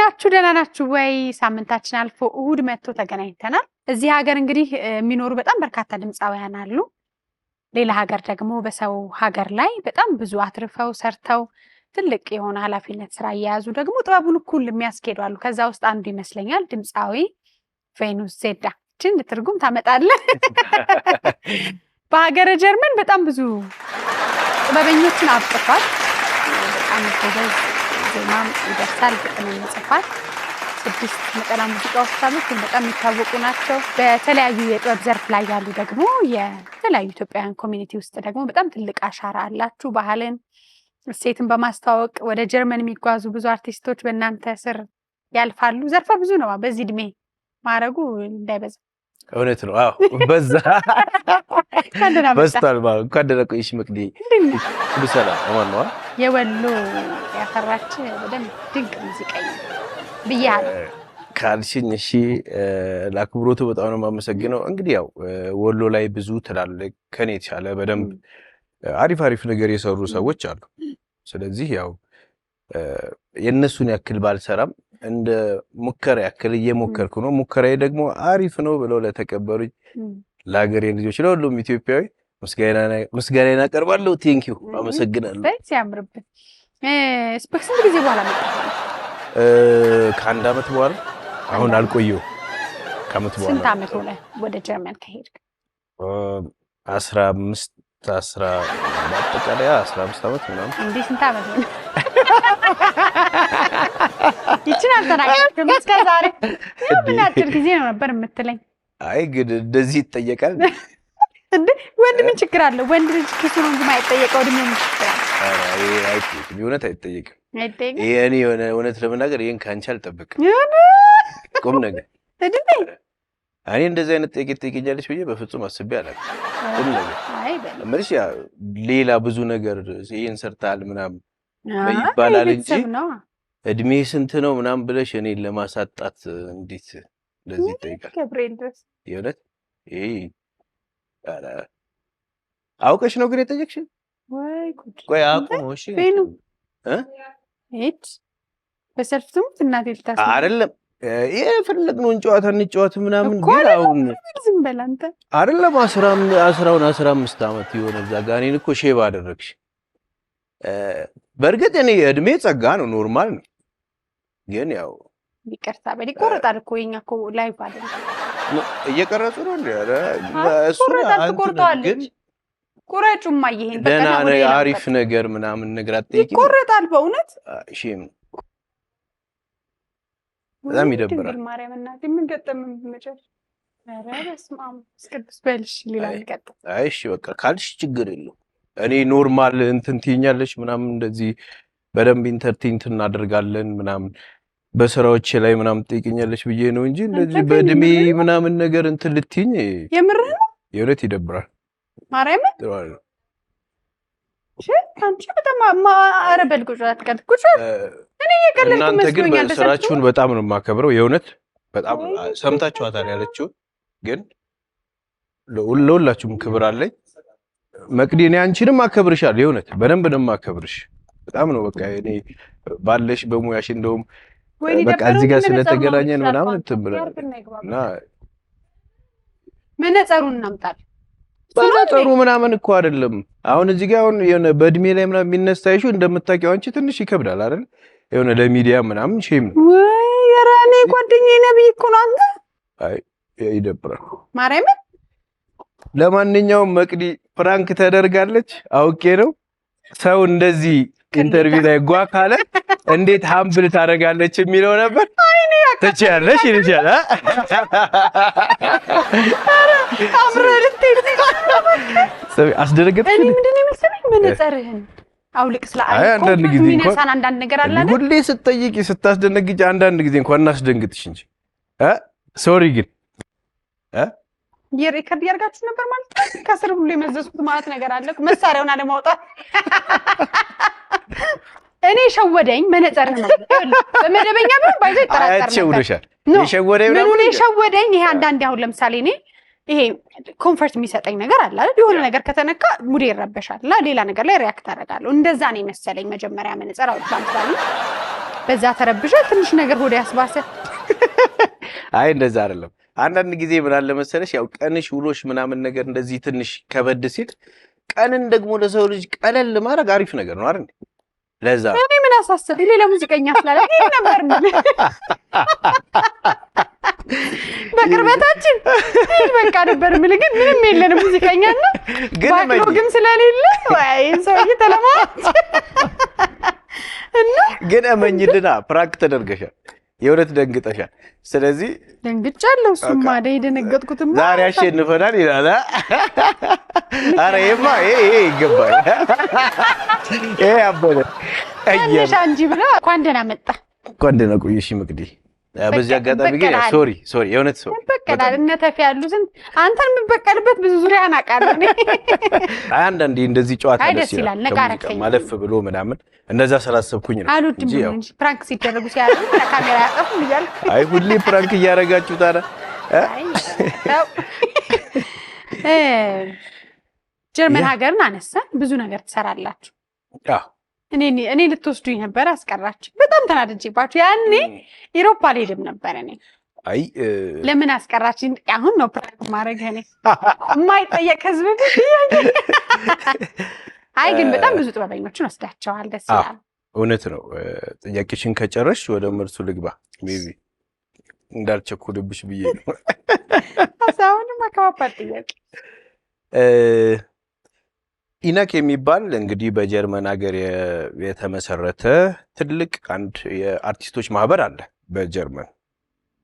እንዴናችሁ ደህና ናችሁ ወይ? ሳምንታችን አልፎ እሁድ መጥቶ ተገናኝተናል። እዚህ ሀገር እንግዲህ የሚኖሩ በጣም በርካታ ድምጻውያን አሉ። ሌላ ሀገር ደግሞ በሰው ሀገር ላይ በጣም ብዙ አትርፈው ሰርተው ትልቅ የሆነ ኃላፊነት ስራ እየያዙ ደግሞ ጥበቡን እኩል የሚያስኬዱ አሉ። ከዛ ውስጥ አንዱ ይመስለኛል ድምጻዊ ቬኑስ ዜዳ። እቺን ትርጉም ታመጣለህ። በሀገረ ጀርመን በጣም ብዙ ጥበበኞችን አብቅቷል። በጣም ጎበዝ ዜማም ይደርሳል፣ ግጥምም ይጽፋል። 6 ነጠላ ሙዚቃዎች አሉት፣ በጣም የሚታወቁ ናቸው። በተለያዩ የጥበብ ዘርፍ ላይ ያሉ ደግሞ የተለያዩ ኢትዮጵያውያን ኮሚኒቲ ውስጥ ደግሞ በጣም ትልቅ አሻራ አላችሁ። ባህልን እሴትን በማስተዋወቅ ወደ ጀርመን የሚጓዙ ብዙ አርቲስቶች በእናንተ ስር ያልፋሉ። ዘርፈ ብዙ ነው። በዚህ እድሜ ማረጉ እንዳይበዛ እውነት ነው። አዎ በዛ በስታል ማለት ካደረቀሽ መቅዲ ብሰላ ማንዋ የወሎ ያፈራች በደንብ ድንቅ ሙዚቀኛ ብያለሁ ካልሽኝ እሺ፣ ለአክብሮቱ በጣም ነው የማመሰግነው። እንግዲህ ያው ወሎ ላይ ብዙ ትላልቅ ከኔ የተሻለ በደንብ አሪፍ ነገር የሰሩ ሰዎች አሉ። ስለዚህ ያው የነሱን ያክል ባልሰራም እንደ ሙከራ ያክል እየሞከርኩ ነው። ሙከራዬ ደግሞ አሪፍ ነው ብለው ለተቀበሉኝ ለሀገሬ ልጆች ለሁሉም ኢትዮጵያዊ ምስጋናዬን አቀርባለሁ። ቴንኪው፣ አመሰግናለሁ። በዚህ ያምርብን። ስንት ጊዜ በኋላ መጣህ? ከአንድ ዓመት በኋላ አሁን አልቆየሁም። ከዓመት በኋላ ስንት ዓመት ሆነ ወደ ጀርመን ከሄድክ? 15 በአጠቃላይ 15 ዓመት ምናምን። እንዴ ስንት ዓመት ነው? ይችን አልተናገርክም እስከ ዛሬ። ምን ያክል ጊዜ ነው ነበር የምትለኝ? አይ ግን እንደዚህ ይጠየቃል እንዴ? ወንድ ምን ችግር አለው? ወንድ ልጅ ኪሱ ነው እንጂ የማይጠየቀው እድሜ ምን ችግር አለው? አይ አይጠየቅም፣ የእውነት አይጠየቅም። አይጠየቅም? እኔ እውነት ለመናገር ይሄን ካንቺ አልጠብቅም። ቁም ነገር እኔ እንደዚህ አይነት ጥያቄ ትጠይቀኛለሽ ብዬ በፍጹም አስቤ አላውቅም። ቁም ነገር እምልሽ ያ ሌላ ብዙ ነገር ይሄን ሰርታል ምናምን ይባላል እንጂ እድሜ ስንት ነው ምናምን ብለሽ እኔን ለማሳጣት እንዴት እንደዚህ ይጠይቃል? ገብርኤል ድረስ የእውነት ይሄ አውቀሽ ነው ግን የጠየቅሽ? ወይ ጉድ! ቆይ አቁም። እሺ ፌኑ እት በሰልፍቱም እናቴ ልታስብ አይደለም የፈለግነውን ጨዋታ እንጫወት ምናምን ግን አሁን ዝም በል አንተ። አይደለም 15 ዓመት የሆነ እዛ ጋር እኔን እኮ ሼባ አደረግሽ። በእርግጥ እኔ እድሜ ጸጋ ነው፣ ኖርማል ነው። ግን ያው ይቅርታ በል ይቆረጣል እኮ የኛ እኮ ላይቭ አይደል? እየቀረጹ ነው እንዴ? ኧረ እሱ ግን ቁረጩማ ይሄን በቃ ነው አሪፍ ነገር ምናምን ነገር አትጠይቂ። ይቆረጣል በእውነት ሼም በጣም ይደብራል። ማርያም እናቴ ምን ገጠመኝ መጨረሻ? ኧረ በስመ አብ ቅዱስ በልሽ ሌላ ልቀጥል። አይ እሺ በቃ ካልሽ ችግር የለውም። እኔ ኖርማል እንትን ትይኛለሽ ምናምን እንደዚህ በደንብ ኢንተርቴይን እናደርጋለን ምናምን በስራዎች ላይ ምናምን ትጠይቂኛለሽ ብዬ ነው እንጂ እንደዚህ በእድሜ ምናምን ነገር እንትን ልትይኝ የምር ነው። የእውነት ይደብራል። ማርያም አንቺ በጣም ኧረ በል ቁጭ አትቀልድ። እኔ የቀለድኩ እናንተ ግን መስሎኛል። ስራችሁን በጣም ነው የማከብረው። የእውነት በጣም ሰምታችኋታል ያለችው ግን ለሁላችሁም ክብር አለኝ። መቅዲ እኔ አንቺንም አከብርሻለሁ። የእውነት በደንብ ነው የማከብርሽ። በጣም ነው በቃ እኔ ባለሽ በሙያሽ እንደውም በቃ እዚህ ጋር ስለተገናኘን ምናምን እንትብለና መነጸሩን እናምጣለን። በነጠሩ ምናምን እኮ አይደለም። አሁን እዚህ ጋር አሁን የሆነ በእድሜ ላይ ምናምን የሚነሳይሹ እንደምታውቂው አንቺ ትንሽ ይከብዳል አይደል? የሆነ ለሚዲያ ምናምን ሼም ነው። ወይ የራኔ ጓደኛዬ ነብይ እኮ ነው አንተ። አይ ይደብራል ማርያም። ለማንኛውም መቅዲ ፍራንክ ተደርጋለች። አውቄ ነው ሰው እንደዚህ ኢንተርቪው ላይ ጓ ካለ እንዴት ሃምብል ታደርጋለች የሚለው ነበር። ትችያለሽ ይልሻል። አስደነገጥሽ። እኔ ምንድን ነው የመሰለኝ መነጽርህን አውልቅ አንዳንድ ጊዜ እንኳን አንዳንድ ነገር አለ አይደል? ሁሌ ስትጠይቂ ስታስደነግጪ አንዳንድ ጊዜ እንኳን እናስደንግጥሽ እንጂ ሶሪ ግን የሪከርድ ያርጋችሁ ነበር ማለት ነው። ከስር ሁሉ የመዘዝኩት ማለት ነገር አለ መሳሪያውን አለማውጣት። እኔ ሸወደኝ መነጽርህ ነው በመደበኛ ቢሆን ባይዞ ይጠራጠር ነበር። ሸወደኝ ይሄ አንዳንድ አሁን ለምሳሌ እኔ ይሄ ኮምፎርት የሚሰጠኝ ነገር አለ አይደል? የሆነ ነገር ከተነካ ሙዴ ይረበሻል እና ሌላ ነገር ላይ ሪአክት አደርጋለሁ። እንደዛ ነው መሰለኝ መጀመሪያ መነጽር አውጥታለሁ። በዛ ተረብሸ ትንሽ ነገር ሆደ ያስባሰ አይ እንደዛ አይደለም አንዳንድ ጊዜ ምን አለ መሰለሽ ያው ቀንሽ ውሎሽ ምናምን ነገር እንደዚህ ትንሽ ከበድ ሲል ቀንን ደግሞ ለሰው ልጅ ቀለል ማድረግ አሪፍ ነገር ነው አይደል ለዛ እኔ ምን አሳሰበኝ ሌላ ሙዚቀኛ ስላለ ይሄ ነበር ምን በቅርበታችን በቃ ነበር ምን ግን ምንም የለንም ሙዚቀኛና ግን ስለሌለ ወይ ሰውዬ ተለማች እና ግን እመኝልና ፕራንክ ተደርገሻል የውረት ደንግጠሻል ስለዚህ ደንግጫለሁ እሱማ ደነገጥኩትማ ዛሬ አሸንፈናል ይላል አረ ይሄ ይገባል ይሄ አበደ እየሻ እንጂ ብላ ኳንደና መጣ ኳንደና ቆይሽ መቅዲ በዚህ አጋጣሚ ግን ሶሪ የውነት ሰው በቀላል እነተፍ ያሉትን አንተን የምበቀልበት ብዙ ዙሪያ አናቃለሁ አንዳንዴ እንደዚህ ጨዋታ ደስ ይላል ማለፍ ብሎ ምናምን እንደዛ ስላሰብኩኝ ነው እንጂ ፕራንክ ሲደረጉ ሲያደርጉ ካሜራ ያጠፉ ይላል አይ ሁሌ ፕራንክ እያረጋችሁ ታዲያ ጀርመን ሀገርን አነሳ ብዙ ነገር ትሰራላችሁ አዎ እኔ ልትወስዱኝ ነበር አስቀራችሁ በጣም ተናድጄባችሁ ያኔ ኢሮፓ ልሄድም ነበር እኔ አይ ለምን አስቀራችሁ አሁን ነው ፕራንክ ማድረግ እኔ የማይጠየቅ ህዝብ አይ ግን በጣም ብዙ ጥበበኞችን ወስዳቸዋል ደስ ይላል እውነት ነው ጥያቄሽን ከጨረሽ ወደ መልሱ ልግባ ሜቢ እንዳልቸኩልብሽ ብዬ ነው አሳውንም አካባቢ ጥያቄ ኢናክ የሚባል እንግዲህ በጀርመን ሀገር የተመሰረተ ትልቅ አንድ የአርቲስቶች ማህበር አለ በጀርመን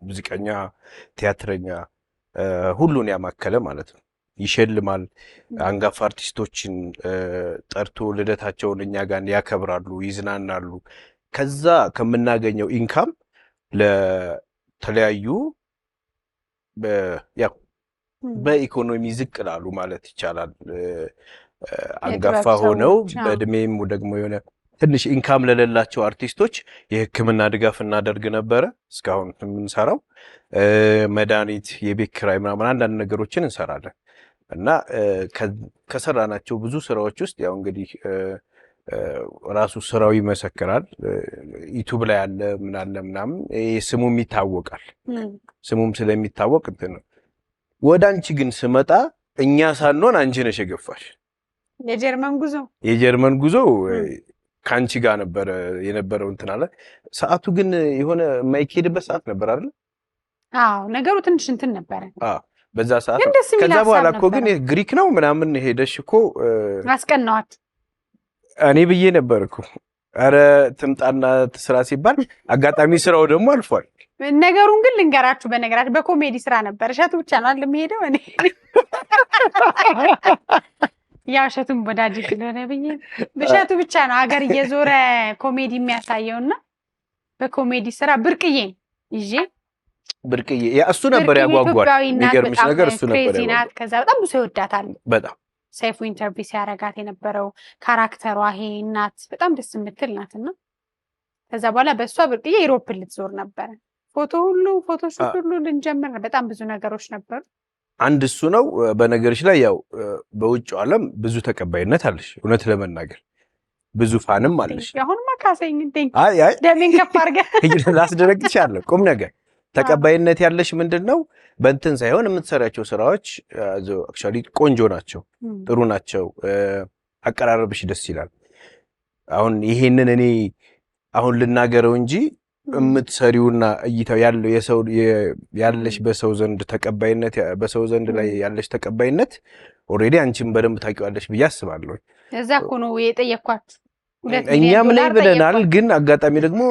ሙዚቀኛ ቲያትረኛ ሁሉን ያማከለ ማለት ነው ይሸልማል አንጋፋ አርቲስቶችን ጠርቶ ልደታቸውን እኛ ጋር ያከብራሉ ይዝናናሉ ከዛ ከምናገኘው ኢንካም ለተለያዩ ያው በኢኮኖሚ ዝቅ ላሉ ማለት ይቻላል አንጋፋ ሆነው በእድሜም ደግሞ የሆነ ትንሽ ኢንካም ለሌላቸው አርቲስቶች የሕክምና ድጋፍ እናደርግ ነበር እስካሁን የምንሰራው መድኃኒት የቤት ኪራይ ምናምን አንዳንድ ነገሮችን እንሰራለን እና ከሰራናቸው ብዙ ስራዎች ውስጥ ያው እንግዲህ ራሱ ስራው ይመሰክራል ዩቲዩብ ላይ ያለ ምናምን ስሙም ይታወቃል ስሙም ስለሚታወቅ እንትን ነው ወደ አንቺ ግን ስመጣ እኛ ሳንሆን አንቺ ነሽ የገፋሽ የጀርመን ጉዞ ካንቺ ጋር ነበር የነበረው እንትን አለ ሰዓቱ ግን የሆነ የማይኬድበት ሰዓት ነበር አይደል አዎ ነገሩ ትንሽ እንትን ነበር አዎ በዛ ሰዓት ከዛ በኋላ እኮ ግን ግሪክ ነው ምናምን ሄደሽ እኮ አስቀናዋት እኔ ብዬ ነበርኩ አረ ትምጣና ትስራ ሲባል አጋጣሚ ስራው ደግሞ አልፏል ነገሩን ግን ልንገራችሁ በነገራችሁ በኮሜዲ ስራ ነበር እሸቱ ብቻ ነው አይደል የሚሄደው እኔ ያው እሸቱም ወዳጅ ስለሆነ ብዬ እሸቱ ብቻ ነው ሀገር እየዞረ ኮሜዲ የሚያሳየውና በኮሜዲ ስራ ብርቅዬ ይዤ ብርቅዬ እሱ ነበር ያጓጓል የሚገርምሽ ነገር እሱ ነበር ያጓጓል ከዛ በጣም ብዙ ይወዳታል በጣም ሰይፉ ኢንተርቪው ሲያረጋት የነበረው ካራክተሯ ይሄ እናት በጣም ደስ የምትል ናትና ከዛ በኋላ በእሷ ብርቅዬ ዩሮፕ ልትዞር ነበር ፎቶሹት ሁሉ ልንጀምር በጣም ብዙ ነገሮች ነበሩ አንድ እሱ ነው በነገርሽ ላይ ያው በውጭ ዓለም ብዙ ተቀባይነት አለሽ እውነት ለመናገር ብዙ ፋንም አለሽ አሁን ማካሰኝ እንዴ አይ ደሜን ከፍ አድርገህ ላስደረግልሻለሁ ቁም ነገር ተቀባይነት ያለሽ ምንድነው በእንትን ሳይሆን የምትሰራቸው ስራዎች አክቹአሊ ቆንጆ ናቸው ጥሩ ናቸው አቀራረብሽ ደስ ይላል አሁን ይሄንን እኔ አሁን ልናገረው እንጂ የምትሰሪውና እይታው ያለው የሰው ያለሽ በሰው ዘንድ ተቀባይነት በሰው ዘንድ ላይ ያለሽ ተቀባይነት ኦሬዲ አንቺም በደንብ ታውቂዋለሽ ብዬ አስባለሁ እዛ እኮ ነው የጠየኳችሁ እኛም ላይ ብለናል ግን አጋጣሚ ደግሞ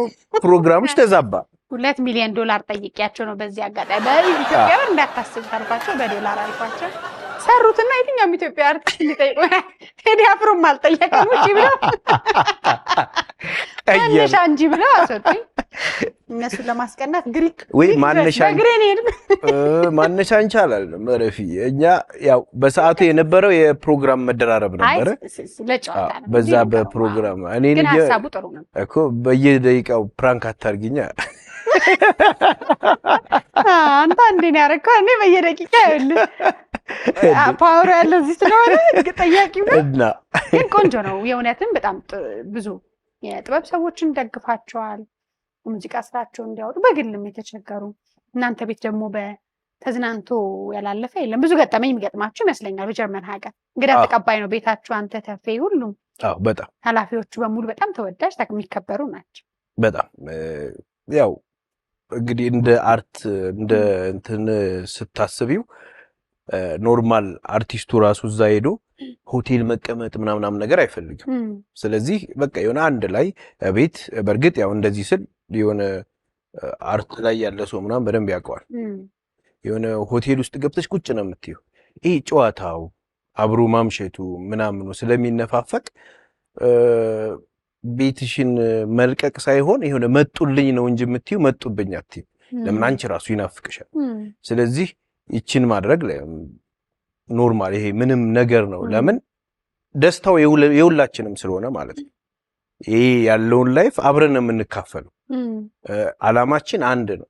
ፕሮግራምሽ ተዛባ $2 ሚሊዮን ጠይቂያቸው ነው በዚህ አጋጣሚ በኢትዮጵያ ብር እንዳታስብ ታልኳቸው በዶላር አልኳቸው ሰሩትና የትኛውም ኢትዮጵያ አርቲስት ሊጠይቁና ቴዲ አፍሮም አልጠየቀም እሺ ብለው አንሽ አንጂ ብለው አሰጡኝ እነሱ ለማስቀናት ግሪክ ወይ ማነሻን ቻላል መረፊ እኛ ያው በሰዓቱ የነበረው የፕሮግራም መደራረብ ነበር ለጨዋታ ነው በዛ በፕሮግራም እኔ ግን ሐሳቡ ጥሩ ነው እኮ በየደቂቃው ፕራንክ አታርጊኛ አንተ እንዴት ያረከው እኔ በየደቂቃው አይደል ፓወር ያለው እዚህ ስለሆነ ጠያቂው እና ግን ቆንጆ ነው የእውነትም በጣም ብዙ የጥበብ ሰዎችን ደግፋቸዋል ሙዚቃ ስራቸውን እንዲያወጡ በግልም የተቸገሩ እናንተ ቤት ደግሞ በተዝናንቶ ያላለፈ የለም። ብዙ ገጠመኝ የሚገጥማችሁ ይመስለኛል። በጀርመን ሀገር እንግዳ ተቀባይ ነው ቤታችሁ። አንተ ተፌ ሁሉም በጣም ኃላፊዎቹ በሙሉ በጣም ተወዳጅ የሚከበሩ ናቸው። በጣም ያው እንግዲህ እንደ አርት እንደ እንትን ስታስቢው ኖርማል አርቲስቱ ራሱ እዛ ሄዶ ሆቴል መቀመጥ ምናምን ነገር አይፈልግም። ስለዚህ በቃ የሆነ አንድ ላይ ቤት በርግጥ ያው እንደዚህ ስል የሆነ አርት ላይ ያለ ሰው ምናምን በደንብ ያውቀዋል። የሆነ ሆቴል ውስጥ ገብተሽ ቁጭ ነው የምትይው። ይሄ ጨዋታው አብሮ ማምሸቱ ምናምኑ ስለሚነፋፈቅ ቤትሽን መልቀቅ ሳይሆን የሆነ መጡልኝ ነው እንጂ የምትይው መጡብኝ አትይም። ለምን አንቺ ራሱ ይናፍቅሻል። ስለዚህ ይችን ማድረግ ኖርማል ይሄ ምንም ነገር ነው። ለምን ደስታው የሁላችንም ስለሆነ ማለት ነው። ይሄ ያለውን ላይፍ አብረን የምንካፈለው አላማችን አንድ ነው።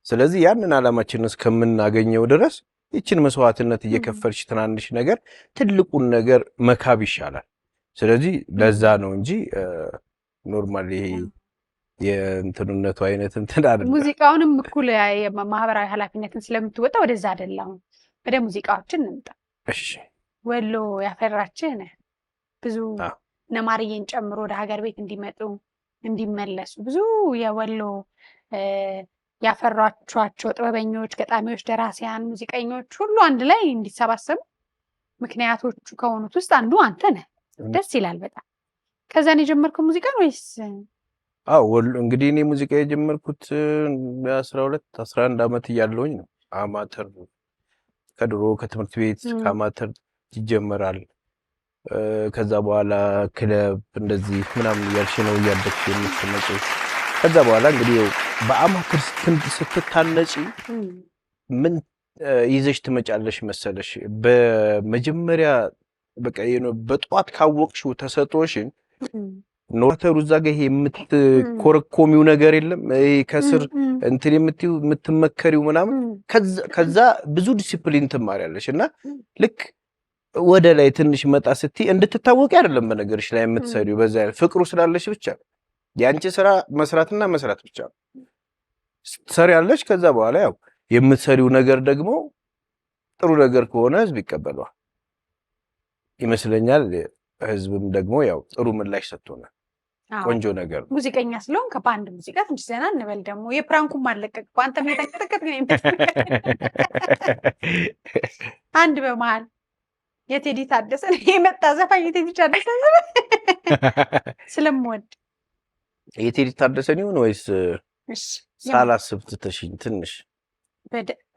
ስለዚህ ያንን አላማችንን እስከምናገኘው ድረስ ይችን መስዋዕትነት እየከፈልሽ ትናንሽ ነገር ትልቁን ነገር መካብ ይሻላል። ስለዚህ ለዛ ነው እንጂ ኖርማል ይሄ የእንትኑነቱ አይነት እንትን አይደለም። ሙዚቃውንም እኩል የማህበራዊ ኃላፊነትን ስለምትወጣ ወደዛ አይደለም። ወደ ሙዚቃዎችን እንምጣ። እሺ ወሎ ያፈራችህ ነህ። ብዙ ነማርዬን ጨምሮ ወደ ሀገር ቤት እንዲመጡ እንዲመለሱ ብዙ የወሎ ያፈራቿቸው ጥበበኞች፣ ገጣሚዎች፣ ደራሲያን፣ ሙዚቀኞች ሁሉ አንድ ላይ እንዲሰባሰቡ ምክንያቶቹ ከሆኑት ውስጥ አንዱ አንተ ነህ። ደስ ይላል በጣም። ከዛን የጀመርከው ሙዚቃ ወይስ? ወሎ እንግዲህ እኔ ሙዚቃ የጀመርኩት 11 ዓመት እያለሁኝ ነው። አማተር ከድሮ ከትምህርት ቤት ከአማተር ይጀመራል። ከዛ በኋላ ክለብ እንደዚህ ምናምን እያልሽ ነው እያደግሽ የምትመጪው። ከዛ በኋላ እንግዲህ በአማተር ስትታነጪ ምን ይዘሽ ትመጫለሽ መሰለሽ? በመጀመሪያ በቃ በጧት ካወቅሽው ተሰጦሽን ኖርተሩ እዛ ጋር ይሄ የምትኮረኮሚው ነገር የለም። ይሄ ከስር እንትን የምትመከሪው ምናምን ከዛ ብዙ ዲሲፕሊን ትማሪያለሽ እና ልክ ወደ ላይ ትንሽ መጣ ስትይ እንድትታወቂ አይደለም በነገርሽ ላይ የምትሰሪው። በዛ ፍቅሩ ስላለሽ ብቻ ያንቺ ስራ መስራትና መስራት ብቻ ነው። ትሰሪያለሽ። ከዛ በኋላ ያው የምትሰሪው ነገር ደግሞ ጥሩ ነገር ከሆነ ህዝብ ይቀበለዋል ይመስለኛል። ህዝብም ደግሞ ያው ጥሩ ምላሽ ሰጥቶናል። ቆንጆ ነገር ነው። ሙዚቀኛ ስለሆንክ በአንድ ሙዚቃ ትንሽ ዘና እንበል። ደግሞ የፕራንኩም አለቀቅ አንተ ተከተከት አንድ በመሀል የቴዲ ታደሰ የመጣ ዘፋኝ የቴዲ ታደሰ ስለምወድ የቴዲ ታደሰን ይሁን ወይስ ሳላስብ ትተሽኝ ትንሽ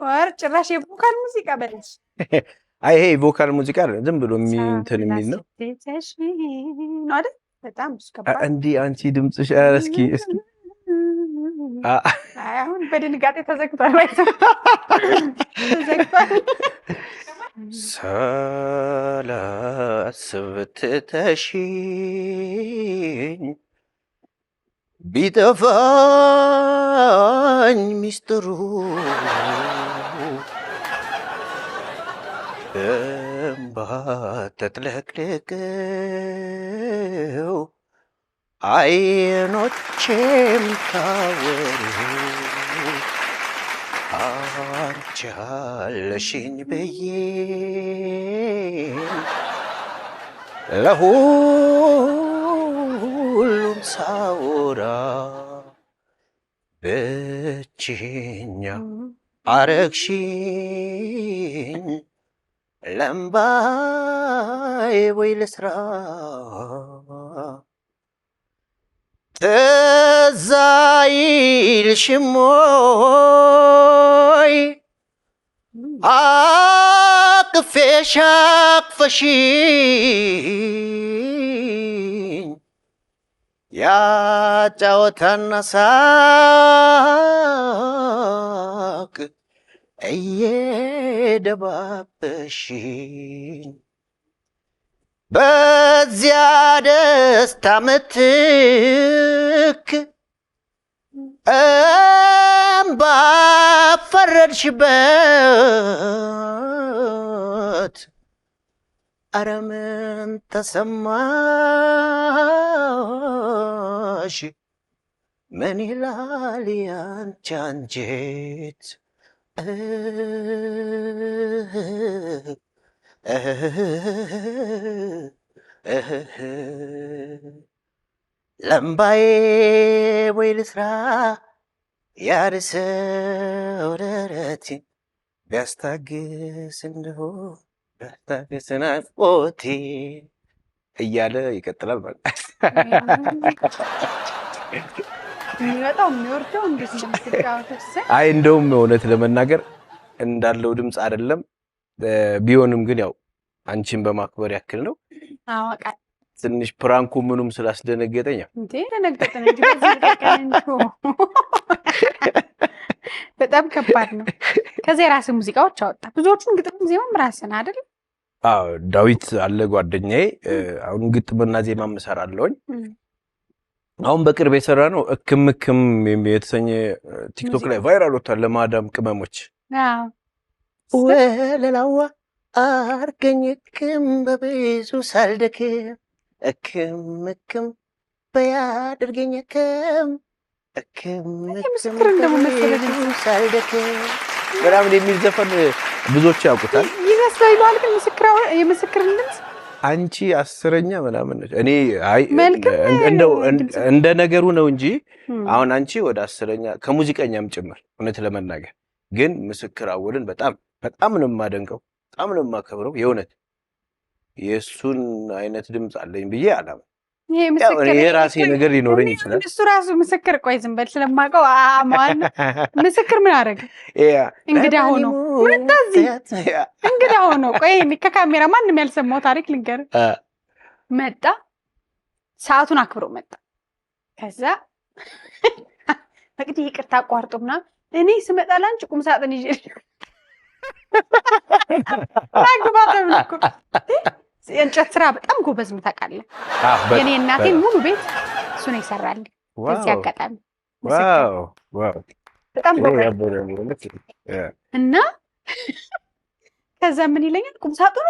ወር ጭራሽ የቮካል ሙዚቃ በለሽ? አይ ይሄ ቮካል ሙዚቃ አይደለም፣ ዝም ብሎ እንትን የሚል ነው አይደል? በጣም እስከባ እንዲህ አንቺ ድምጽሽ እስኪ አሁን በድንጋጤ ተዘግቷል ወይ ተዘግቷል። ሳላስብ ትተሽኝ ቢጠፋኝ ሚስጥሩ እምባ ተጥለቅልቀው አይኖቼም ታወሩ አንቺ አለሽኝ ብዬ ለሁሉም ሳወራ ብቸኛ አረግሽኝ ለምባዬ ወይ ልስራ ትዝ አይልሽም ወይ አቅፌሽ አቅፈሽኝ ያጫወታና ሳቅ እየደባበሽኝ በዚያ ደስታ ምትክ እምባ ፈረድሽበት። ኧረ ምን ተሰማሽ ምን ይላል ያንቺ አንጀት ለምባዬ ወይ ልስራ ያርሰው ደረቴን ቢያስታግስ እንደሆን ቢያስታግስ ናፍቆቴ እያለ ይቀጥላል ማለት የሚወጣው የሚወርደው እንደዚህ ነው። አይ እንደውም እውነት ለመናገር እንዳለው ድምጽ አይደለም ቢሆንም ግን ያው አንቺን በማክበር ያክል ነው። አዋቃ ትንሽ ፕራንኩ ምኑም ስላስደነገጠኝ እንዴ ደነገጠኝ እንጂ በዚህ ደቀንጆ በጣም ከባድ ነው። ከዛ የራስህ ሙዚቃዎች አወጣ። ብዙዎቹን ግጥም ዜማም ራስህን አይደል? አዎ ዳዊት አለ ጓደኛዬ አሁን ግጥምና ዜማ እሰራለሁኝ። አሁን በቅርብ የሰራ ነው እክምክም የተሰኘ ቲክቶክ ላይ ቫይራል ወጥቷል ለማዳም ቅመሞች። አዎ ወለላዋ አርገኝ እክም በብዙ ሳልደክም እክምክም በያድርገኝ እክም ምስክር እንደመሰለኝ ሳልደክም በጣም የሚል ዘፈን ብዙዎች ያውቁታል ይመስላል። ግን የምስክር ድምጽ አንቺ አስረኛ ምናምን ነች። እኔ አይ እንደው እንደ ነገሩ ነው እንጂ አሁን አንቺ ወደ አስረኛ ከሙዚቀኛም ጭምር እውነት ለመናገር ግን ምስክር አወልን በጣም ነው የማደንቀው፣ በጣም ነው የማከብረው። የእውነት የሱን አይነት ድምጽ አለኝ ብዬ አላም። የራሴ ነገር ሊኖረኝ ይችላል። እሱ ራሱ ምስክር ቆይ ዝም በል ስለማውቀው አማን ምስክር ምን አደረገ? እንግዳ ሆኖ እንግዳ ሆኖ ቆይ ከካሜራ ማንም ያልሰማው ታሪክ ልንገር። መጣ ሰዓቱን አክብሮ መጣ። ከዛ በግድ ይቅርታ አቋርጦ ምናምን እኔ ስመጣ ላንቺ ቁም ሳጥን ይዤ አግባተምኩ የእንጨት ስራ በጣም ጎበዝ ነው ታውቃለህ። የኔ እናቴን ሙሉ ቤት እሱ ነው ይሰራል። እዚህ አጋጣሚ ዋው በጣም ጎበዝ እና ከዛ ምን ይለኛል ቁም ሳጥኑ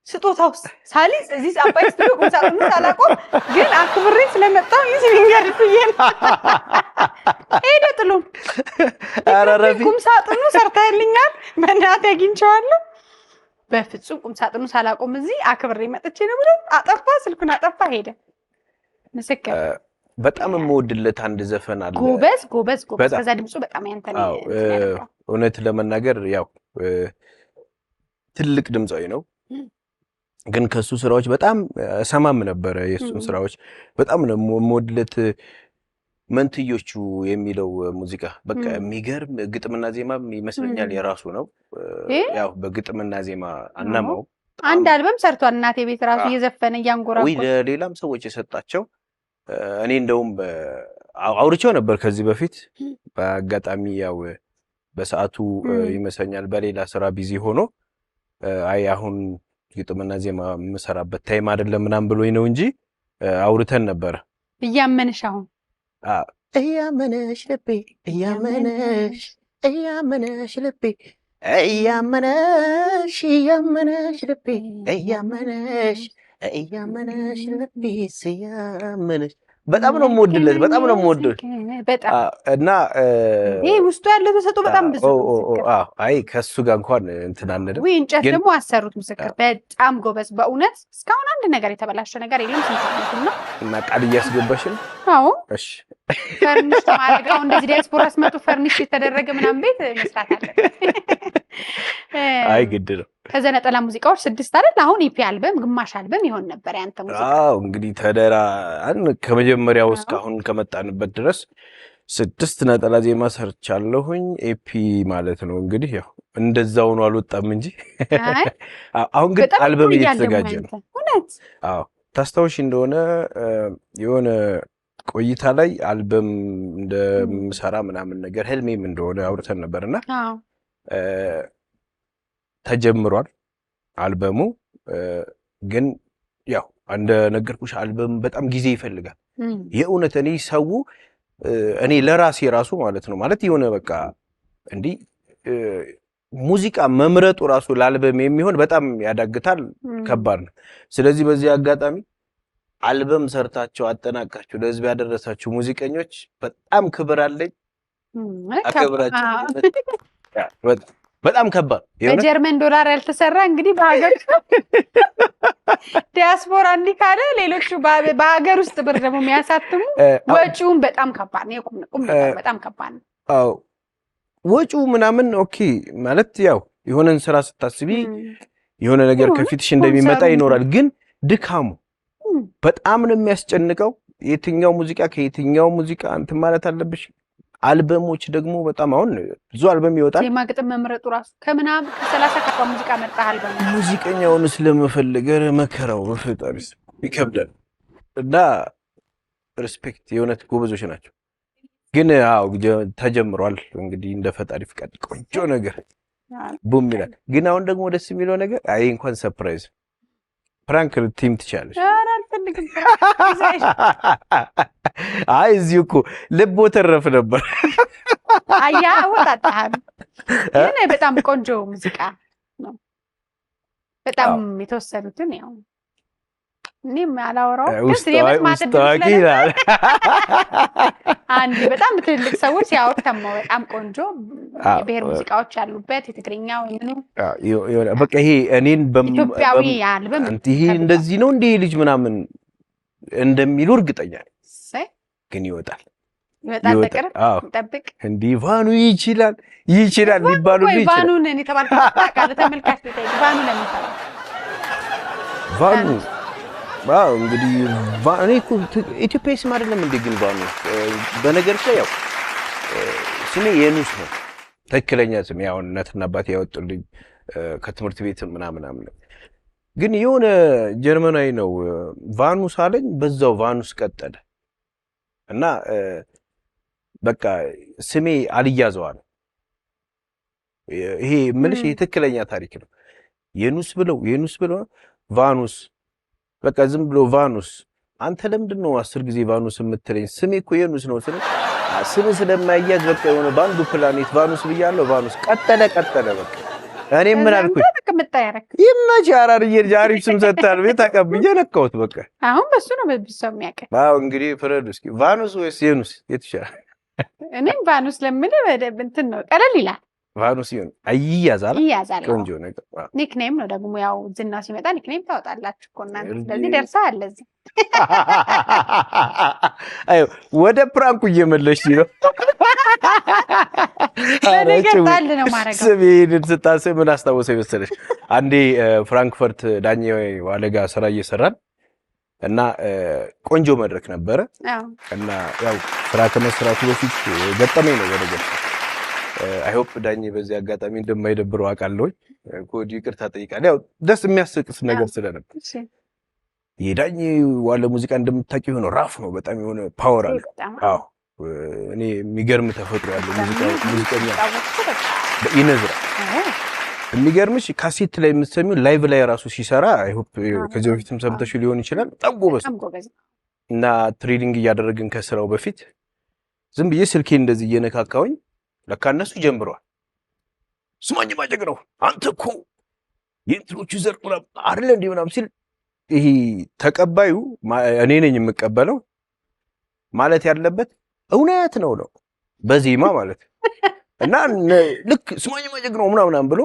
ስጦታ ውስጥ ሳሊስ እዚህ አባይ ስቱዲዮ ቁም ሳጥኑ ሳላቆም ግን አክብሬ ስለመጣሁ ይሄን ነገር ትየን ሄደ ጥሉን አራራፊ ቁም ሳጥኑ ሰርታልኛል በእናትህ አግኝቼዋለሁ። በፍጹም ቁም ሳጥኑ ሳላቆም እዚህ አክብሬ መጥቼ ነው ብሎ አጠፋ፣ ስልኩን አጠፋ ሄደ። ምስክር በጣም የምወድለት አንድ ዘፈን አለ። ጎበዝ ከዛ ድምፁ በጣም ያንተ ነው። እውነት ለመናገር ያው ትልቅ ድምጻዊ ነው፣ ግን ከሱ ስራዎች በጣም ሰማም ነበር። የሱን ስራዎች በጣም ነው የምወድለት። መንትዮቹ የሚለው ሙዚቃ በቃ የሚገርም ግጥምና ዜማም ይመስለኛል የራሱ ነው። ያው በግጥምና ዜማ አናማው አንድ አልበም ሰርቷል። እናቴ ቤት ራሱ እየዘፈነ እያንጎራጎረ ወይ ለሌላም ሰዎች የሰጣቸው። እኔ እንደውም አውርቼው ነበር ከዚህ በፊት በአጋጣሚ ያው በሰዓቱ ይመስለኛል በሌላ ስራ ቢዚ ሆኖ አይ አሁን ግጥምና ዜማ የምሰራበት ታይም አይደለም ምናምን ብሎኝ ነው እንጂ አውርተን ነበር። እያመንሽ አሁን እያመነሽ ልቤ እያመነሽ ልቤ እያመነሽ ልቤ እያመነሽ ልቤ ሲያመነሽ በጣም ነው የምወድለት፣ በጣም ነው የምወደው እና ይሄ ውስጡ ያለው ተሰጥቶ በጣም ብዙ አይ ከሱ ጋር እንኳን እንትን አንልም። ወይ እንጨት ደግሞ አሰሩት ምስክር በጣም ጎበዝ። በእውነት እስካሁን አንድ ነገር የተበላሸ ነገር የለም። ስንታነቱና እና ቃል እያስገባሽ ነው? አዎ እሺ። ፈርኒሽ ማድረጋው እንደዚህ ዲያስፖራ ስመጡ ፈርኒሽ የተደረገ ምናምን ቤት መስራት አለ። አይ ግድ ነው። ከዛ ነጠላ ሙዚቃዎች 6 አይደል? አሁን ኢፒ አልበም ግማሽ አልበም ይሆን ነበር ያንተ ሙዚቃ? አዎ እንግዲህ ከመጀመሪያው እስካሁን ከመጣንበት ድረስ 6 ነጠላ ዜማ ሰርቻለሁኝ። ኤፒ ማለት ነው እንግዲህ ያው እንደዛው ነው አልወጣም እንጂ አሁን ግን አልበም እየተዘጋጀ ነው። እውነት? አዎ ታስታውሽ እንደሆነ የሆነ ቆይታ ላይ አልበም እንደምሰራ ምናምን ነገር ህልሜም እንደሆነ አውርተን ነበርና አዎ ተጀምሯል አልበሙ። ግን ያው እንደ ነገርኩሽ አልበም በጣም ጊዜ ይፈልጋል። የእውነት እኔ ለራሴ ራሱ ማለት ነው ማለት የሆነ በቃ እንዲህ ሙዚቃ መምረጡ ራሱ ለአልበም የሚሆን በጣም ያዳግታል፣ ከባድ ነው። ስለዚህ በዚህ አጋጣሚ አልበም ሰርታችሁ አጠናቃችሁ ለህዝብ ያደረሳችሁ ሙዚቀኞች በጣም ክብር አለኝ። አከብራችሁ። በጣም ከባድ በጀርመን ዶላር ያልተሰራ እንግዲህ በሀገር ዲያስፖራ እንዲህ ካለ ሌሎቹ በሀገር ውስጥ ብር ደግሞ የሚያሳትሙ ወጪውን በጣም ከባድ ነው። ቁም በጣም ከባድ ነው። አዎ ወጪው ምናምን ኦኬ ማለት ያው የሆነን ስራ ስታስቢ የሆነ ነገር ከፊትሽ እንደሚመጣ ይኖራል። ግን ድካሙ በጣም ነው የሚያስጨንቀው። የትኛው ሙዚቃ ከየትኛው ሙዚቃ እንትን ማለት አለብሽ። አልበሞች ደግሞ በጣም አሁን ብዙ አልበም ይወጣል። የማግጠም መምረጡ ራሱ ከምናም ከ30 ከፋ ሙዚቃ መጣ አልበም ሙዚቀኛውን ስለመፈለግ መከራው በፈጣሪስ ይከብዳል። እና ሪስፔክት የሆነት ጎበዞች ናቸው። ግን አዎ ተጀምሯል እንግዲህ እንደ ፈጣሪ ፍቃድ ቆንጆ ነገር ቡም ይላል። ግን አሁን ደግሞ ደስ የሚለው ነገር አይ እንኳን ሰርፕራይዝ ፕራንክ ቲም ትቻለሽ። አይ እዚሁ እኮ ልቦ ተረፍ ነበር። አያ ወጣጣህ ግን በጣም ቆንጆ ሙዚቃ ነው። በጣም የተወሰኑትን ያው እኔም አላወራው ግን የመስማት ድምጽ ይላል። አንድ በጣም ትልቅ ሰዎች ያወጣው በጣም ቆንጆ የብሔር ሙዚቃዎች ያሉበት የትግርኛው ምኑ በቃ ይሄ እኔን ኢትዮጵያዊ አልበም ይሄ እንደዚህ ነው እንደ ልጅ ምናምን እንደሚሉ እርግጠኛ ነኝ። ግን ይወጣል በቅርብ ጠብቅ። እንዲህ ቫኑ ይችላል ሊባሉ ይችላል። ቫኑን እኔ ተባልኩ ተመልካች ቫኑ ለምሳሌ ቫኑ እንግዲህ እኔ እኮ ኢትዮጵያ ስም አይደለም እንዴ? ግን ቫኑ በነገርሽ ላይ ያው ስሜ የኑስ ነው ትክክለኛ ስሜ። ያው እናትና አባቴ ያወጡልኝ ከትምህርት ቤት ምናምን ግን የሆነ ጀርመናዊ ነው ቫኑስ አለኝ። በዛው ቫኑስ ቀጠለ እና በቃ ስሜ አልያዘዋል። ይሄ ምንሽ ትክክለኛ ታሪክ ነው። የኑስ ብለው ቫኑስ በቃ ዝም ብሎ ቫኑስ። አንተ ለምንድን ነው 10 ጊዜ ቫኑስ የምትለኝ? ስሜ እኮ የኑስ ነው ስለ ስም ስለማይያዝ በቃ የሆነ ባንዱ ፕላኔት ቫኑስ ብያለሁ። ቫኑስ ቀጠለ በቃ እኔ ምን አልኩኝ? ይመች አራር አሪፍ ስም ሰጥታል ቤት አቀብዬ ነካሁት። በቃ አሁን በሱ ነው በብሰው የሚያቀ እንግዲህ ፍረዱ እስኪ ቫኑስ ወይስ የኑስ የት ይሻላል? እኔም ቫኑስ ለምን እንትን ነው ቀለል ይላል። ቫኑስ ይሁን ይያዛል። ቆንጆ ነገር ኒክኔም ነው ደግሞ ያው ዝና ሲመጣ ኒክኔም ታወጣላችሁ እኮ እናንተ። ስለዚህ ደርሰሃል ለዚህ። አይ ወደ ፕራንኩ እየመለሽ ነው። ነገር ታል ነው ማረጋ ስሜን ስታስብ ምን አስታወሰኝ መሰለሽ? አንዴ ፍራንክፈርት ዳኜ ዋለጋ ስራ እየሰራን እና ቆንጆ መድረክ ነበረ እና ያው ስራ ከመስራቱ በፊት ገጠመኝ ነው ወደ ገጠመኝ አይ ሆፕ ዳኜ በዚህ አጋጣሚ እንደማይደብረው አውቃለሁ። ኮዲ ይቅርታ ጠይቃለሁ። ያው ደስ የሚያስቅስ ነገር ስለነበር የዳኜ ዋለ ሙዚቃ እንደምታውቂው ነው ራፍ ነው በጣም የሆነ ፓወር አለ። አዎ እኔ የሚገርም ተፈጥሮ ያለው ሙዚቀኛ ይነዝራል። የሚገርምሽ ካሴት ላይ የምትሰሚው ላይቭ ላይ ራሱ ሲሰራ አይ ሆፕ ከዚህ በፊትም ሰምተሽ ሊሆን ይችላል። በጣም ጎበዝ እና ትሬዲንግ እያደረግን ከስራው በፊት ዝም ብዬ ስልኬን እንደዚህ እየነካካውኝ ለካ እነሱ ጀምረዋል። ስማኝ ማጨቅ ነው አንተ እኮ የእንትኖቹ ዘር አይደለ እንዴ ምናምን ሲል ይሄ ተቀባዩ እኔ ነኝ የምቀበለው ማለት ያለበት እውነት ነው በዜማ ማለት እና ልክ ስማኝ ማጨቅ ነው ምናምን ብሎ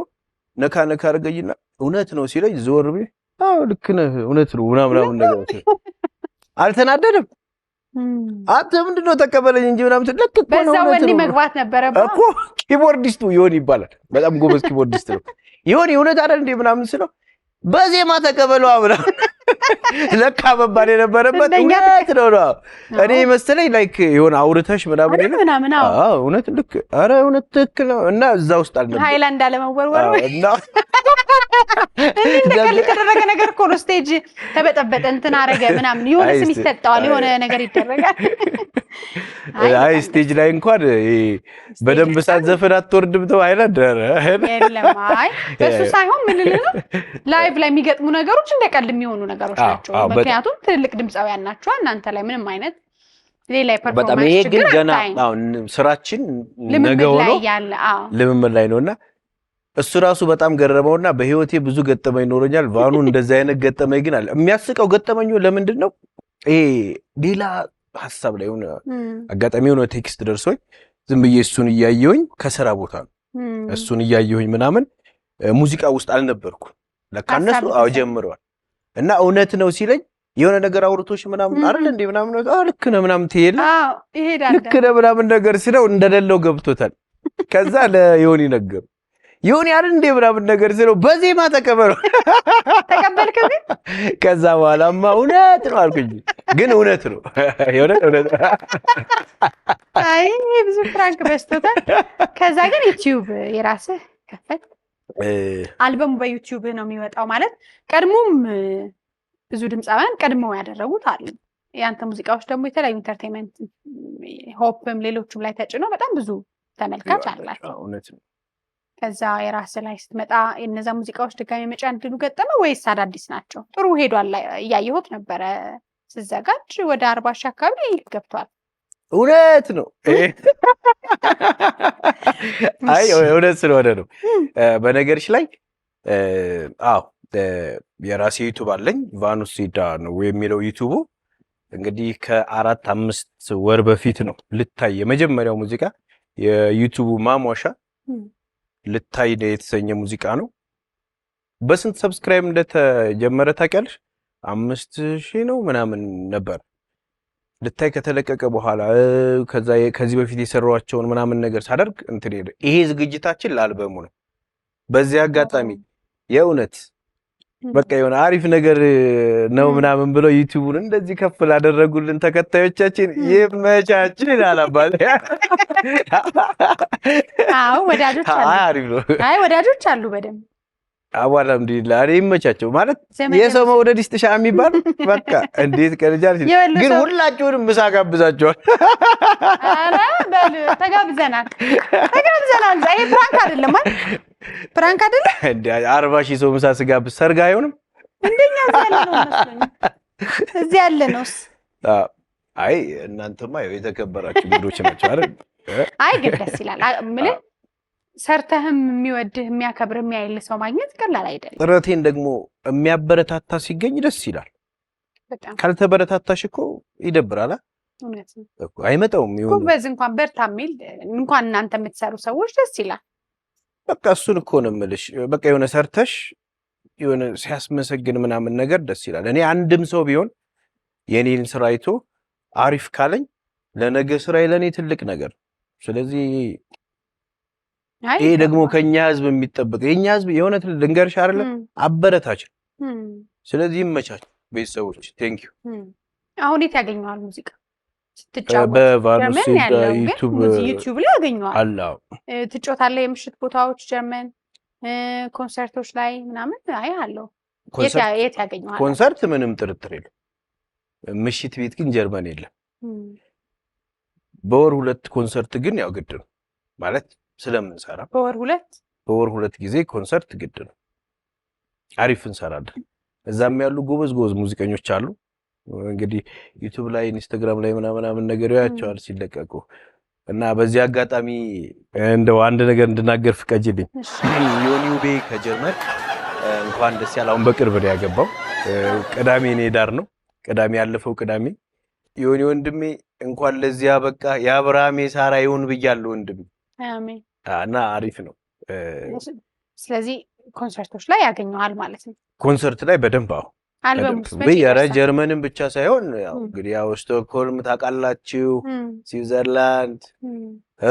ነካ አርገይና እውነት ነው ሲለኝ ዞር ብዬ አዎ ልክ ነህ እውነት ነው ምናምን ነገር አልተናደደም። አንተ ምንድነው ተቀበለኝ እንጂ ምናምን ልክ እኮ ነው በዛው ወንዲ መግባት ነበረበት እኮ። ኪቦርዲስቱ ይሆን ይባላል በጣም ጎበዝ ኪቦርዲስት ነው። ይሆን እውነት አይደል እንዴ ምናምን ስለው በዜማ ተቀበለው አብራ ለካ መባል የነበረበት እውነት ነው። እኔ መሰለኝ ላይክ የሆነ አውርተሽ ምናምን አዎ እውነት ልክ አረ እውነት ትክክል ነው እና እዛ ውስጥ አልነበረ ሃይላንድ አለመወርወር እና ተደረገ ነገር እኮ ነው። ስቴጅ ተበጠበጠ እንትን አረገ ምናምን የሆነ ስም ይሰጣዋል የሆነ ነገር ይደረጋል። አይ ስቴጅ ላይ እንኳን በደንብ ሳትዘፍን አትወርድም ተው ሃይላንድ የለም። አይ በሱ ሳይሆን ምን ልል ነው ላይቭ ላይ የሚገጥሙ ነገሮች እንደቀልድ የሚሆኑ ነገሮች ናቸው። ምክንያቱም ትልቅ ድምጻውያን ናቸው። እናንተ ላይ ምንም አይነት ሌላ ፐርፎርማንስ በጣም ይሄ ግን ገና አሁን ስራችን ነገው ነው ልምምድ ላይ ነውና እሱ ራሱ በጣም ገረመውና በህይወቴ ብዙ ገጠመኝ ኖሮኛል። ቫኑ እንደዛ አይነት ገጠመኝ ግን አለ። የሚያስቀው ገጠመኙ ለምንድን ነው ሌላ ሐሳብ ላይ ሆነ አጋጣሚ ሆነ ቴክስት ደርሶኝ ዝም ብዬ እሱን እያየሁኝ ከሥራ ቦታ ነው እሱን እያየሁኝ ምናምን ሙዚቃ ውስጥ አልነበርኩ ለካ እነሱ ጀምረዋል እና እውነት ነው ሲለኝ የሆነ ነገር አውርቶሽ ምናምን አይደል እንዴ ምናምን ልክ ነው ምናምን ትይላ ይሄዳል ልክ ነው ምናምን ነገር ሲለው እንደሌለው ገብቶታል ከዛ ለዮኒ ነገር ዮኒ አይደል እንዴ ምናምን ነገር ሲለው በዜማ ተቀበለው ተቀበልክ ግን ከዛ በኋላማ እውነት ነው አልኩኝ ግን እውነት ነው እውነት አይ ብዙ ፍራንክ በስቶታል ከዛ ግን ዩቲዩብ የራስህ ከፈት አልበሙ በዩቲዩብ ነው የሚወጣው ማለት ቀድሞም ብዙ ድምጻውያን ቀድመው ያደረጉት አሉ ያንተ ሙዚቃዎች ደግሞ የተለያዩ ኢንተርቴይንመንት ሆፕም ሌሎችም ላይ ተጭነው በጣም ብዙ ተመልካች አላቸው እውነት ነው ከዛ የራስ ላይ ስትመጣ እነዛ ሙዚቃዎች ድጋሚ መጫን ድሉ ገጠመ ወይስ አዳዲስ ናቸው ጥሩ ሄዷል ያየሁት ነበረ ሲዘጋጅ ወደ 40 ሺህ አካባቢ ገብቷል እውነት ነው አይ እውነት ስለሆነ ነው በነገርሽ ላይ አዎ የራሴ ዩቲዩብ አለኝ ቫኑስ ሲዳ ነው የሚለው ዩቲዩቡ እንግዲህ ከ4-5 ወር በፊት ነው ልታይ የመጀመሪያው ሙዚቃ የዩቲዩቡ ማሟሻ ልታይ የተሰኘ ሙዚቃ ነው በስንት ሰብስክራይብ እንደተጀመረ ታውቂያለሽ 5000 ነው ምናምን ነበር ልታይ ከተለቀቀ በኋላ ከዚህ በፊት የሰራዋቸውን ምናምን ነገር ሳደርግ እንትን ይሄ ዝግጅታችን ለአልበሙ ነው በዚህ አጋጣሚ የእውነት በቃ የሆነ አሪፍ ነገር ነው ምናምን ብለው ዩቲዩቡን እንደዚህ ከፍ ላደረጉልን ተከታዮቻችን ይመቻችን ይላልባል አዎ ወዳጆች አሉ አሪፍ ነው አይ ወዳጆች አሉ በደንብ አልሐምዱሊላህ እኔ ይመቻቸው ማለት የሰው መውደድ ይስጥሻ የሚባል በቃ እንዴት ቀርጃል ግን ሁላችሁንም ምሳ ጋብዛቸዋል አረ በል ተጋብዘናል ይሄ ፕራንክ አይደለም ማለት ፕራንክ አይደለም እንዴ 40 ሺህ ሰው ምሳ ስጋብዝ ሰርግ አይሆንም እንደኛ እዚህ ያለ ነውስ አይ እናንተማ የተከበራችሁ ልጆች ናቸው አይደል አይ ግን ደስ ይላል ምን ሰርተህም የሚወድህ የሚያከብር የሚያይል ሰው ማግኘት ቀላል አይደለም ጥረቴን ደግሞ የሚያበረታታ ሲገኝ ደስ ይላል በጣም ካልተበረታታሽ እኮ ይደብራል እውነት ነው እኮ አይመጣውም ይሁን በዝ እንኳን በርታ የሚል እንኳን እናንተ የምትሰሩ ሰዎች ደስ ይላል በቃ እሱን እኮ ነው የምልሽ በቃ የሆነ ሰርተሽ የሆነ ሲያስመሰግን ምናምን ነገር ደስ ይላል እኔ አንድም ሰው ቢሆን የኔን ስራ አይቶ አሪፍ ካለኝ ለነገ ስራዬ ለኔ ትልቅ ነገር ስለዚህ ይሄ ደግሞ ከኛ ህዝብ የሚጠበቅ የኛ ህዝብ የሆነ ልንገርሽ አይደለ አበረታች ስለዚህ ይመቻች ቤተሰቦች ቴንክ ዩ አሁን የት ያገኘዋል ሙዚቃ ስትጫወት በቫኑስ ዩቲዩብ ላይ ያገኘዋል አላው ትጫወታለህ የምሽት ቦታዎች ጀርመን ኮንሰርቶች ላይ ምናምን አይ አለው የት ያገኘዋል ኮንሰርት ምንም ጥርጥር የለም ምሽት ቤት ግን ጀርመን የለም በወር 2 ኮንሰርት ግን ያው ግድ ነው ማለት ስለምንሰራ በወር 2 ጊዜ ኮንሰርት ግድ ነው አሪፍ እንሰራለን እዛም ያሉ ጎበዝ ሙዚቀኞች አሉ እንግዲህ ዩቲዩብ ላይ ኢንስታግራም ላይ ምናምን ነገር ያያቸዋል ሲለቀቁ እና በዚህ አጋጣሚ እንደው አንድ ነገር እንድናገር ፍቀጅልኝ ዮኒ ውቤ ከጀርመን እንኳን ደስ ያለው አሁን በቅርብ ነው ያገባው ቅዳሜ ነው ዳር ነው ቅዳሜ ያለፈው ቅዳሜ ዮኒ ወንድሜ እንኳን ለዚያ በቃ የአብርሃም ሳራ ይሁን ብያለሁ ወንድሜ አሜን እና አሪፍ ነው ስለዚህ ኮንሰርቶች ላይ ያገኘዋል ማለት ነው ኮንሰርት ላይ በደንብ አዎ አልበሙስ በየራ ጀርመንም ብቻ ሳይሆን ያው እንግዲህ ያው ስቶክሆልም ታውቃላችሁ ስዊዘርላንድ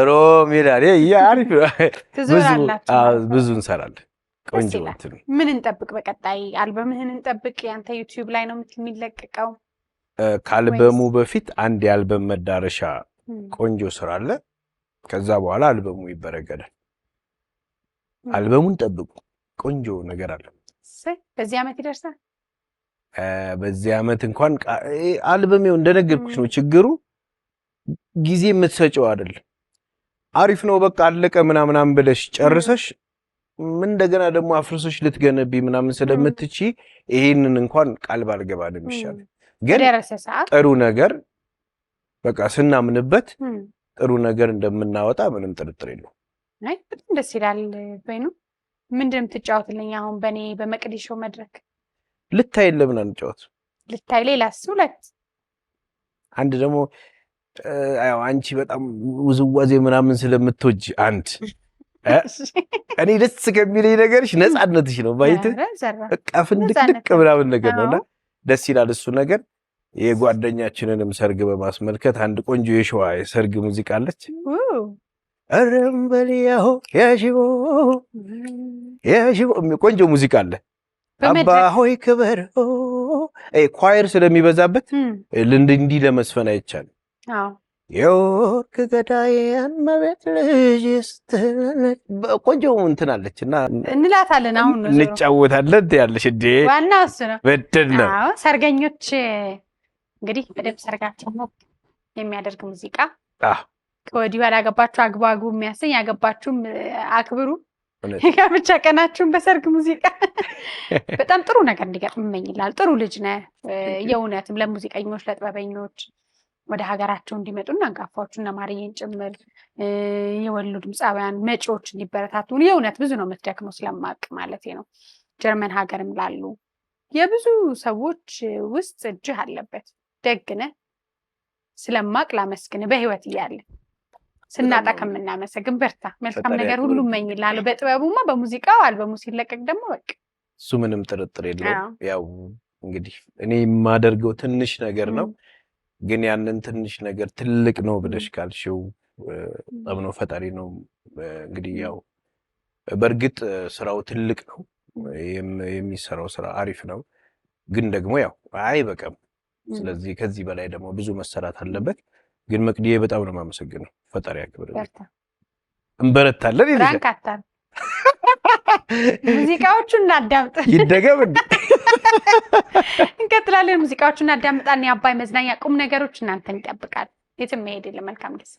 ሮም ይላል አሪፍ ብዙ እንሰራለን ቆንጆ ነው ምን እንጠብቅ በቀጣይ አልበምህን እንጠብቅ ያንተ ዩቲዩብ ላይ ነው የሚለቀቀው ከአልበሙ በፊት አንድ የአልበም መዳረሻ ቆንጆ ስራ አለ ከዛ በኋላ አልበሙ ይበረገዳል አልበሙን ጠብቁ ቆንጆ ነገር አለ በዚህ አመት ይደርሳል በዚህ አመት እንኳን አልበሜው እንደነገርኩሽ ነው ችግሩ ጊዜ የምትሰጪው አይደል አሪፍ ነው በቃ አለቀ ምናምን ብለሽ ጨርሰሽ ምን እንደገና ደግሞ አፍርሶሽ ልትገነቢ ምናምን ስለምትቺ ይሄንን እንኳን ቃል ባልገባንም ይሻላል ግን ጥሩ ነገር በቃ ስናምንበት ጥሩ ነገር እንደምናወጣ ምንም ጥርጥር የለው አይ በጣም ደስ ይላል በይኑ ምንድነው የምትጫወትልኝ አሁን በኔ በመቅዲሾ መድረክ ልታይ ለምን አንጫወት ልታይ ሌላስ ሁለት አንድ ደግሞ አዎ አንቺ በጣም ውዝዋዜ ምናምን ስለምትወጂ አንድ እኔ ደስ ከሚለኝ ነገርሽ ነፃነትሽ ነው ባይት በቃ ፍንድቅድቅ ምናምን ነገር ነውና ደስ ይላል እሱ ነገር። የጓደኛችንንም ሰርግ በማስመልከት አንድ ቆንጆ የሸዋ የሰርግ ሙዚቃ አለች። አረምበሊያው ያሽቦ ቆንጆ ሙዚቃ አለ። አባ ሆይ ክበር ኳየር ስለሚበዛበት እንዲህ ለመስፈን አይቻልም። የወርቅ ገዳዬን መቤት ልጅ ቆንጆ እንትን አለች እና እንላታለን። አሁን እንጫወታለን ያለሽ እንዴ ዋናው እሱ ነው። በደል ነው። ሰርገኞች እንግዲህ በደንብ ሰርጋቸው የሚያደርግ ሙዚቃ ከወዲሁ ያላገባችሁ አግባጉ የሚያሰኝ ያገባችሁም አክብሩ የጋብቻ ቀናችሁን በሰርግ ሙዚቃ በጣም ጥሩ ነገር እንዲገጥም እመኝልሃለሁ። ጥሩ ልጅ ነህ የእውነትም ለሙዚቀኞች ለጥበበኞች ወደ ሀገራቸው እንዲመጡና አንጋፋዎቹ እና ማርዬን ጭምር የወሎ ድምፃውያን መጪዎች እንዲበረታቱ የእውነት ብዙ ነው የምትደክመው ስለማቅ ማለት ነው። ጀርመን ሀገርም ላሉ የብዙ ሰዎች ውስጥ እጅህ አለበት። ደግነ ስለማቅ ላመስግን በህይወት እያለ ስናጣ ከምናመሰግን በርታ፣ መልካም ነገር ሁሉ እመኝልሃለሁ። በጥበቡማ በሙዚቃው አልበሙ ሲለቀቅ ደግሞ በቃ እሱ ምንም ጥርጥር የለውም። ያው እንግዲህ እኔ የማደርገው ትንሽ ነገር ነው ግን ያንን ትንሽ ነገር ትልቅ ነው ብለሽ ካልሽው አምኖ ፈጣሪ ነው። እንግዲህ ያው በእርግጥ ስራው ትልቅ ነው፣ የሚሰራው ስራ አሪፍ ነው፣ ግን ደግሞ ያው አይበቃም። ስለዚህ ከዚህ በላይ ደግሞ ብዙ መሰራት አለበት። ግን መቅዲዬ በጣም ነው የማመሰግነው። ፈጣሪ ያክብር። እንበረታለን። ይልካታል ሙዚቃዎቹን እናዳምጥ። ይደገም እንቀጥላለን። ሙዚቃዎቹን እናዳምጣለን። የአባይ መዝናኛ ቁም ነገሮች እናንተን ይጠብቃል። የትም መሄድ የለም። መልካም ጊዜ